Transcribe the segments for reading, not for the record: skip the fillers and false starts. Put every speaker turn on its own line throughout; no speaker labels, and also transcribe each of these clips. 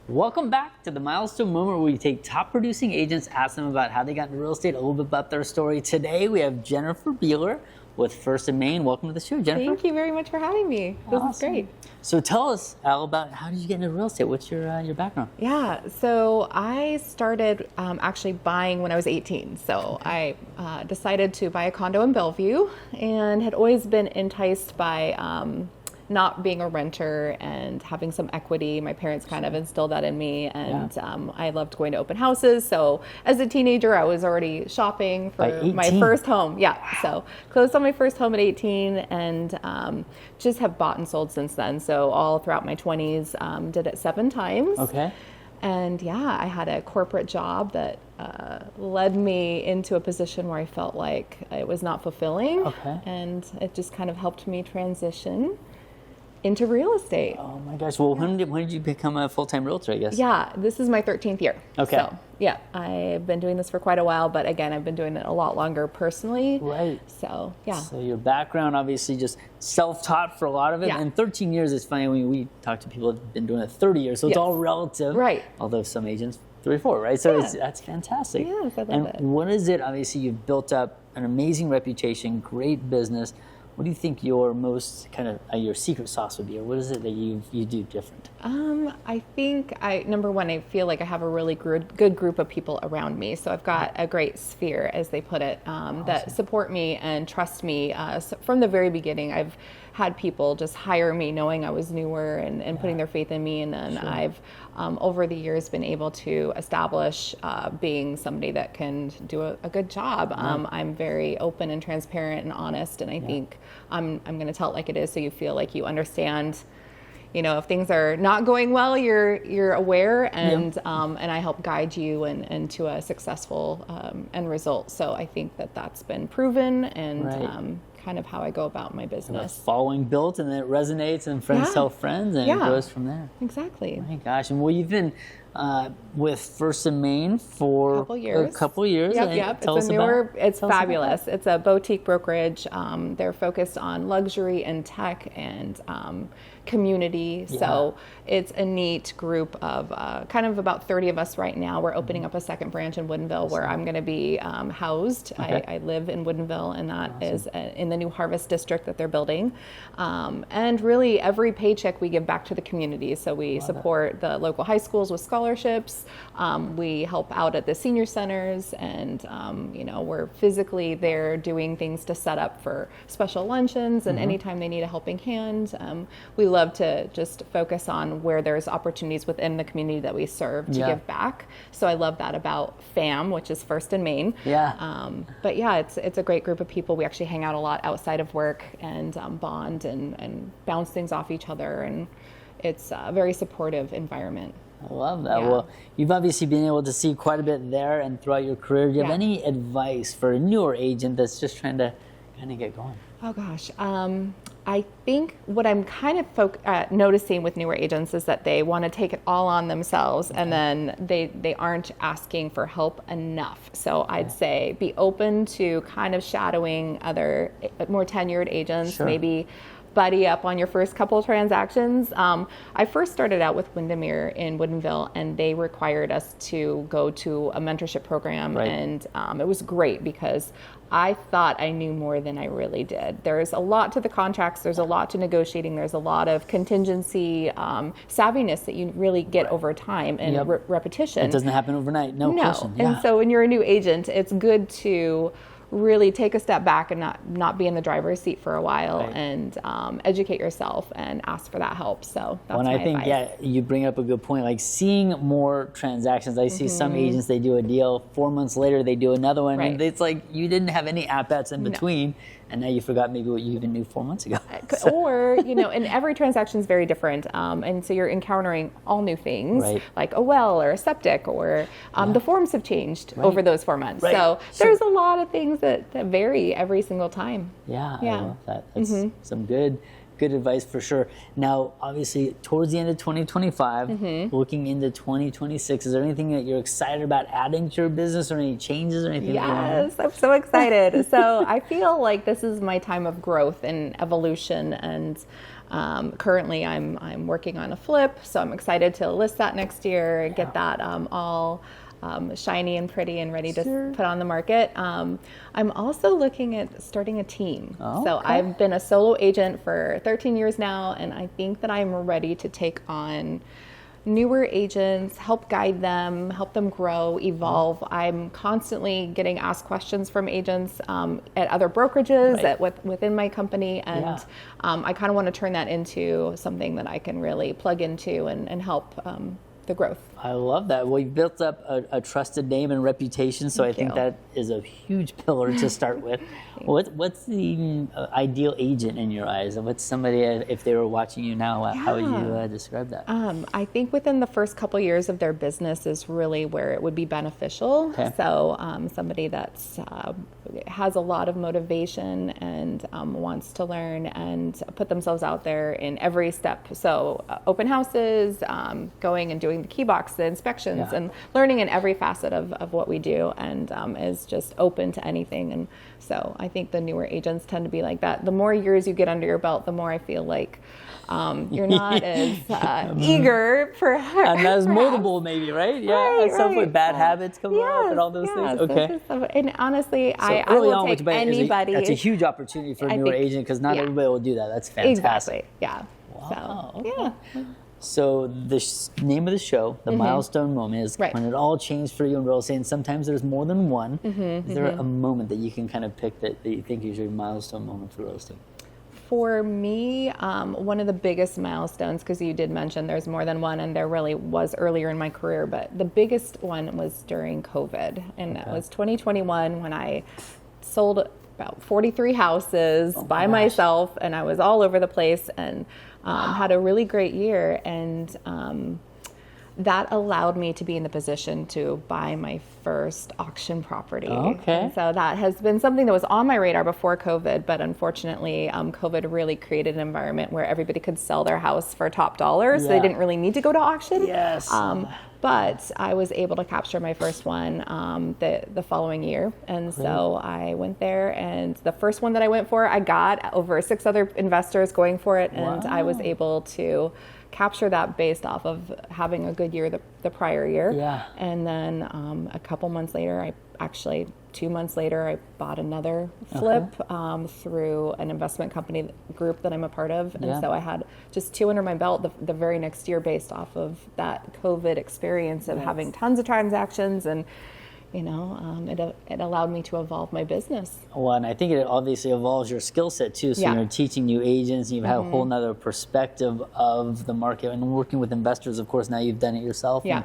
Welcome back to the Milestone Moment, where we take top producing agents, ask them about how they got into real estate, a little bit about their story. Today we have Jennifer Beeler with First and Main. Welcome to the show, Jennifer.
Thank you very much for having me. This is great.
So tell us, Al, about how did you get into real estate? What's your background?
Yeah, so I started actually buying when I was 18. So I decided to buy a condo in Bellevue and had always been enticed by not being a renter and having some equity. My parents kind of instilled that in me, and I loved going to open houses. So as a teenager, I was already shopping for my first home. Yeah, wow. So closed on my first home at 18, and just have bought and sold since then. So all throughout my 20s, did it 7 times.
Okay.
And yeah, I had a corporate job that led me into a position where I felt like it was not fulfilling.
Okay.
And it just kind of helped me transition into real estate.
Oh my gosh. Well, when did you become a full-time realtor, I guess?
Yeah, this is my 13th year.
Okay.
So yeah, I've been doing this for quite a while, but again, I've been doing it a lot longer personally.
Right.
So yeah.
So your background, obviously just self-taught for a lot of it.
Yeah.
And 13 years is funny when we talk to people who've been doing it 30 years. So it's all relative.
Right.
Although some agents 3 or 4, right? So that's fantastic.
Yes, I love
and
it.
what is it? Obviously, you've built up an amazing reputation, great business. What do you think your most kind of your secret sauce would be, or what is it that you do different?
I think number one, I feel like I have a really good group of people around me. So I've got a great sphere, as they put it, that support me and trust me. So from the very beginning, I've had people just hire me knowing I was newer and putting their faith in me. And then I've, over the years, been able to establish being somebody that can do a good job. I'm very open and transparent and honest, and I think I'm going to tell it like it is, so you feel like you understand. You know, if things are not going well, you're aware, and I help guide you and to a successful end result. So I think that's been proven, and kind of how I go about my business.
Following built, and then it resonates, and friends tell friends, and it goes from there.
Exactly.
My gosh, and well, you've been with First and Main for a couple years.
Yep. It's fabulous. It's a boutique brokerage. They're focused on luxury and tech and community. So it's a neat group of kind of about 30 of us right now. We're opening up a second branch in Woodinville where I'm going to be housed. I live in Woodinville, and that is in the new Harvest District that they're building. And really every paycheck we give back to the community. So we support the local high schools with scholarships. We help out at the senior centers, and we're physically there doing things to set up for special luncheons, and anytime they need a helping hand. We love to just focus on where there's opportunities within the community that we serve to give back. So I love that about FAM, which is First and Main. But yeah, it's a great group of people. We actually hang out a lot outside of work and bond and bounce things off each other, and it's a very supportive environment.
I love that. Well, you've obviously been able to see quite a bit there and throughout your career. Do you have any advice for a newer agent that's just trying to kind of get going?
Oh gosh. I think what I'm kind of noticing with newer agents is that they want to take it all on themselves, and then they aren't asking for help enough. So I'd say be open to kind of shadowing other more tenured agents, maybe buddy up on your first couple transactions. I first started out with Windermere in Woodinville, and they required us to go to a mentorship program, and it was great because I thought I knew more than I really did. There's a lot to the contracts, there's a lot to negotiating, there's a lot of contingency savviness that you really get over time and repetition.
It doesn't happen overnight, no question.
And so when you're a new agent, it's good to really take a step back and not be in the driver's seat for a while, and educate yourself and ask for that help. So that's my advice.
You bring up a good point, like seeing more transactions. I see some agents, they do a deal, 4 months later they do another one, and it's like you didn't have any at-bats in between, and now you forgot maybe what you even knew 4 months ago.
Or, and every transaction is very different, and so you're encountering all new things, like a well or a septic, or the forms have changed over those 4 months. So there's a lot of things that vary every single time.
I love that. That's some good good advice for sure. Now, obviously, towards the end of 2025, looking into 2026, is there anything that you're excited about adding to your business, or any changes or anything?
Yes, I'm so excited. So I feel like this is my time of growth and evolution, and currently I'm working on a flip, so I'm excited to list that next year, get that all shiny and pretty and ready to put on the market. I'm also looking at starting a team. So I've been a solo agent for 13 years now, and I think that I'm ready to take on newer agents, help guide them, help them grow, evolve. I'm constantly getting asked questions from agents at other brokerages, within my company, and I kind of want to turn that into something that I can really plug into and help the growth.
I love that. Well, you've built up a trusted name and reputation, so I think that is a huge pillar to start with. What's the ideal agent in your eyes? What's somebody, if they were watching you now, how would you describe that?
I think within the first couple years of their business is really where it would be beneficial. So somebody that's has a lot of motivation and wants to learn and put themselves out there in every step. So open houses, going and doing the key box, the inspections, and learning in every facet of what we do, and is just open to anything. And so I think the newer agents tend to be like that. The more years you get under your belt, the more I feel like you're not as eager for
and not as moldable, maybe, right? At some point, bad habits come up and all those things. Okay.
And honestly,
so
I will take anybody.
That's a huge opportunity for a newer agent, because not everybody will do that. That's fantastic.
Exactly.
Wow. So, So the name of the show, the Milestone Moment, is when it all changed for you in real estate. And sometimes there's more than one. Is there a moment that you can kind of pick that you think is your milestone moment for real estate?
For me, one of the biggest milestones, because you did mention there's more than one, and there really was earlier in my career, but the biggest one was during COVID. And that was 2021, when I sold about 43 houses by myself, and I was all over the place, and had a really great year, and that allowed me to be in the position to buy my first auction property. And so that has been something that was on my radar before COVID, but unfortunately, COVID really created an environment where everybody could sell their house for top dollar, so they didn't really need to go to auction. But I was able to capture my first one the following year. And so I went there, and the first one that I went for, I got over 6 other investors going for it. And I was able to capture that based off of having a good year the prior year. And then a couple months later, 2 months later, I bought another flip through an investment company group that I'm a part of. And so I had just 2 under my belt the very next year, based off of that COVID experience of having tons of transactions. And it allowed me to evolve my business.
Well, and I think it obviously evolves your skill set too. So you're teaching new agents, and you've had a whole nother perspective of the market, and working with investors, of course. Now you've done it yourself. And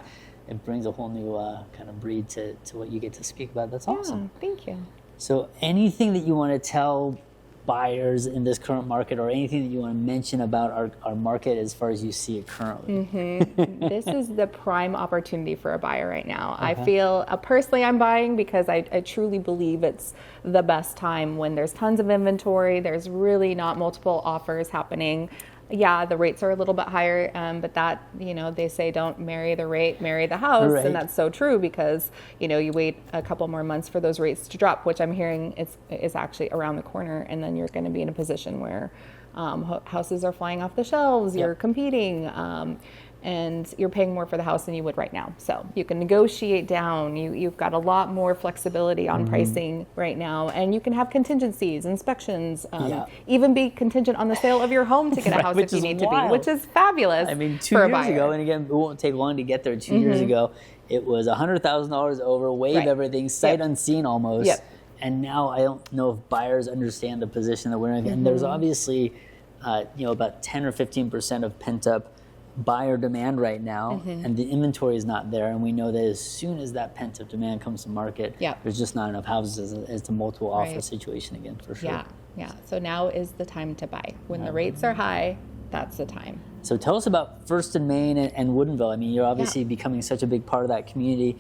it brings a whole new kind of breed to what you get to speak about. That's awesome.
Thank you.
So anything that you want to tell buyers in this current market, or anything that you want to mention about our market as far as you see it currently?
This is the prime opportunity for a buyer right now. I feel personally I'm buying because I truly believe it's the best time, when there's tons of inventory, there's really not multiple offers happening. The rates are a little bit higher, but that, they say don't marry the rate, marry the house. And that's so true, because, you wait a couple more months for those rates to drop, which I'm hearing is actually around the corner. And then you're going to be in a position where houses are flying off the shelves, you're competing, and you're paying more for the house than you would right now. So you can negotiate down. You've got a lot more flexibility on pricing right now, and you can have contingencies, inspections, even be contingent on the sale of your home to get a house if you need to be, which is fabulous.
I mean, 2 years ago, and again, it won't take long to get there. 2 years ago, it was $100,000 over, wave everything, sight unseen almost. And now I don't know if buyers understand the position that we're in. And there's obviously, about 10 or 15% of pent up buyer demand right now, and the inventory is not there, and we know that as soon as that pent-up demand comes to market, there's just not enough houses. It's a multiple offer situation again, for sure.
So now is the time to buy. When the rates are high, that's the time.
So tell us about First and Main and Woodinville. I mean, you're obviously becoming such a big part of that community.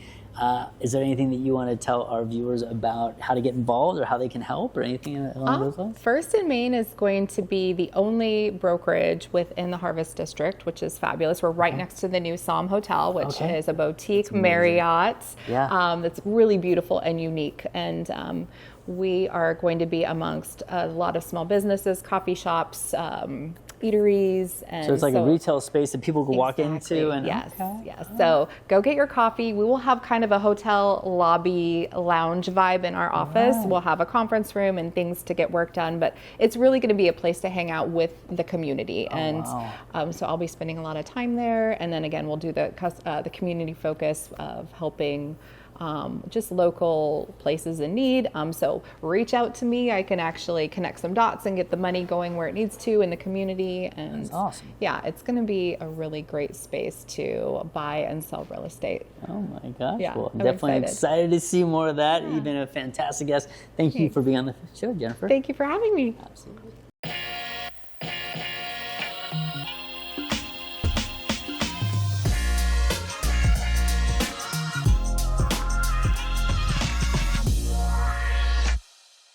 Is there anything that you want to tell our viewers about how to get involved or how they can help or anything along those lines?
First and Main is going to be the only brokerage within the Harvest District, which is fabulous. We're right next to the new Somme Hotel, which is a boutique Marriott that's really beautiful and unique. And we are going to be amongst a lot of small businesses, coffee shops, eateries. And
so it's like a retail space that people can walk into. And
yes. So go get your coffee. We will have kind of a hotel lobby lounge vibe in our office. We'll have a conference room and things to get work done, but it's really going to be a place to hang out with the community. So I'll be spending a lot of time there. And then again, we'll do the community focus of helping just local places in need. So reach out to me. I can actually connect some dots and get the money going where it needs to in the community. And
that's awesome.
Yeah, it's going to be a really great space to buy and sell real estate.
Oh my gosh.
Yeah,
well, I'm
I'm
definitely excited to see more of that. You've been a fantastic guest. Thank you for being on the show, Jennifer.
Thank you for having me.
Absolutely.